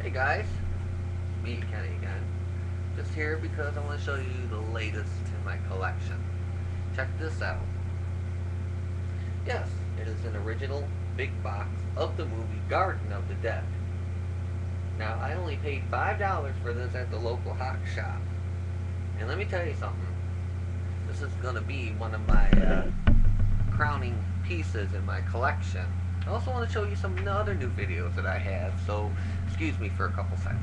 Hey guys, me Kenny again. Just here because I want to show you the latest in my collection. Check this out. Yes, it is an original big box of the movie Garden of the Dead. Now I only paid $5 for this at the local hawk shop. And let me tell you something. This is going to be one of my crowning pieces in my collection. I also want to show you some other new videos that I have, so excuse me for a couple seconds.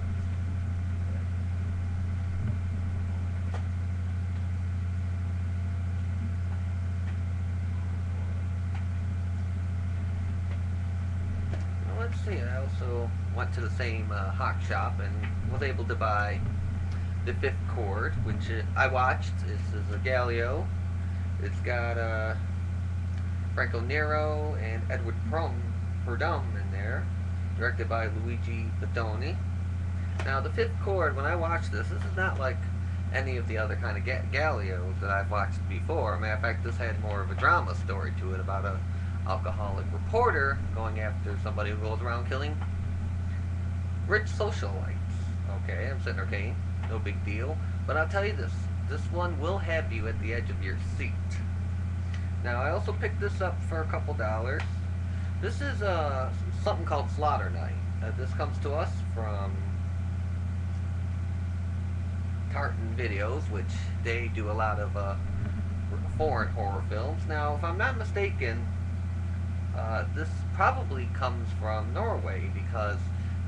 Well, let's see, I also went to the same hawk shop and was able to buy the fifth chord, which I watched. This is a Galileo. It's got Franco Nero and Edward Purdom in there, directed by Luigi Badoni. Now, the fifth chord, when I watched this is not like any of the other kind of Galileos that I've watched before. Matter of fact, this had more of a drama story to it about a alcoholic reporter going after somebody who goes around killing rich socialites. Okay, I'm sitting okay, no big deal. But I'll tell you this one will have you at the edge of your seat. Now, I also picked this up for a couple dollars. This is something called Slaughter Night. This comes to us from Tartan Videos, which they do a lot of foreign horror films. Now, if I'm not mistaken, this probably comes from Norway because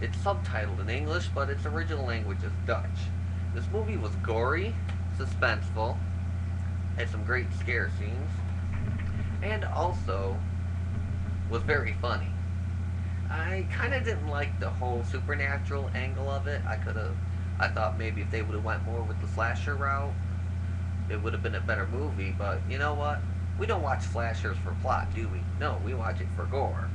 it's subtitled in English, but its original language is Dutch. This movie was gory, suspenseful, had some great scare scenes, and also was very funny. I kind of didn't like the whole supernatural angle of it. I thought maybe if they would have went more with the slasher route, it would have been a better movie. But you know what? We don't watch slashers for plot, do we? No, we watch it for gore.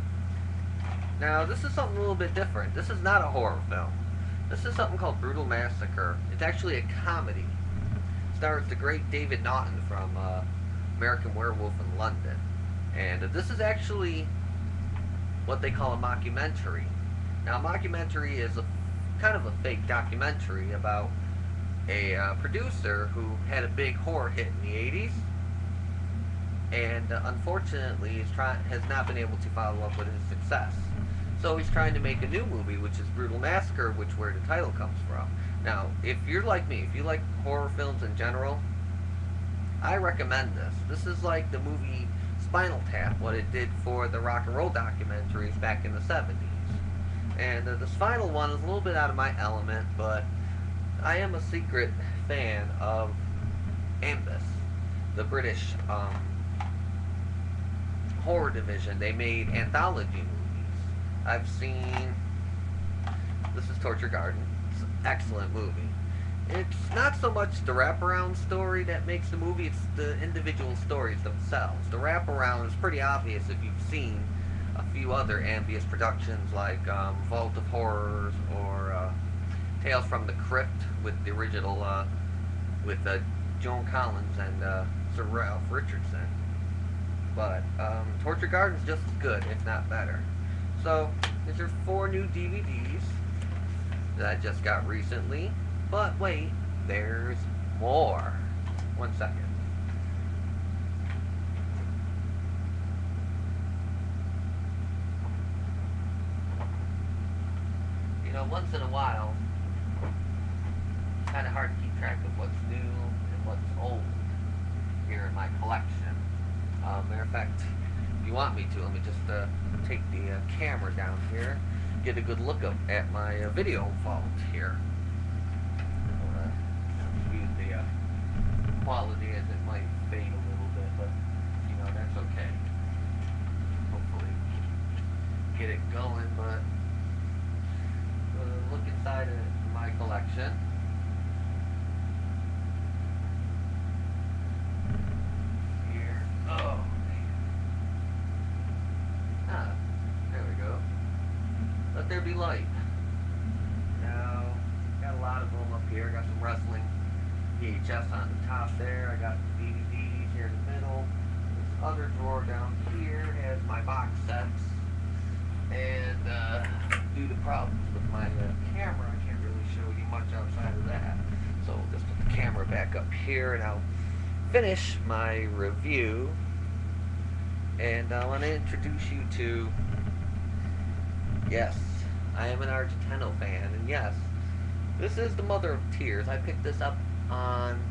Now, this is something a little bit different. This is not a horror film. This is something called Brutal Massacre. It's actually a comedy. It stars the great David Naughton from American Werewolf in London. And this is actually what they call a mockumentary. Now, a mockumentary is a kind of a fake documentary about a producer who had a big horror hit in the 80s and unfortunately has not been able to follow up with his success. So he's trying to make a new movie, which is Brutal Massacre, which where the title comes from. Now, if you're like me, if you like horror films in general, I recommend this. This is like the movie Spinal Tap, what it did for the rock and roll documentaries back in the 70s. And the Spinal one is a little bit out of my element, but I am a secret fan of Ambus, the British horror division. They made anthology movies. I've seen, this is Torture Garden. It's an excellent movie. It's not so much the wraparound story that makes the movie, it's the individual stories themselves. The wraparound is pretty obvious if you've seen a few other Ambius productions like Vault of Horrors or Tales from the Crypt with the original, with Joan Collins and Sir Ralph Richardson. But Torture Garden's just as good, if not better. So, these are 4 new DVDs that I just got recently. But wait, there's more. One second. You know, once in a while, it's kind of hard to keep track of what's new and what's old here in my collection. Matter of fact, if you want me to, let me just take the camera down here, get a good look at my video vault here. Quality as it might fade a little bit, but you know, that's okay. Hopefully get it going, but look inside of my collection. Here. Oh man. There we go. Let there be light. Now, got a lot of them up here. Got some wrestling VHS on the top there. I got DVDs here in the middle. This other drawer down here has my box sets. And due to problems with my camera, much outside of that. So we'll just put the camera back up here and I'll finish my review. And I want to introduce you to, yes, I am an Argentino fan, and yes, this is the Mother of Tears. I picked this up on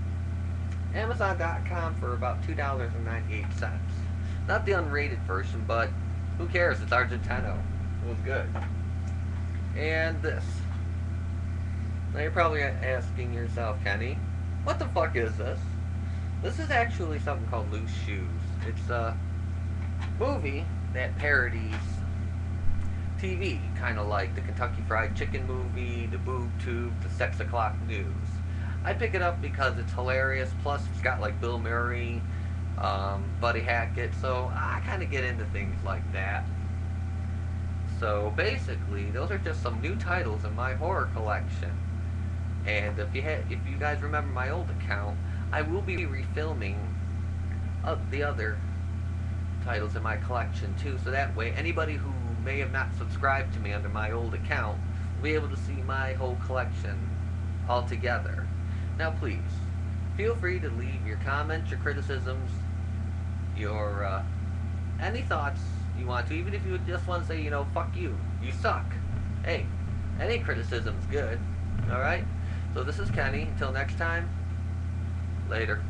Amazon.com for about $2.98. Not the unrated version, but who cares? It's Argentino. It was good. And this. Now you're probably asking yourself, Kenny, what the fuck is this? This is actually something called Loose Shoes. It's a movie that parodies TV, kind of like the Kentucky Fried Chicken movie, the Boob Tube, the 6 o'clock news. I pick it up because it's hilarious, plus it's got like Bill Murray, Buddy Hackett, so I kind of get into things like that. So basically, those are just some new titles in my horror collection. And if you guys remember my old account, I will be refilming the other titles in my collection too, so that way anybody who may have not subscribed to me under my old account will be able to see my whole collection all together. Now please, feel free to leave your comments, your criticisms, your any thoughts you want to, even if you just want to say, fuck you, you suck. Hey, any criticism's good, alright? So this is Kenny, until next time, later.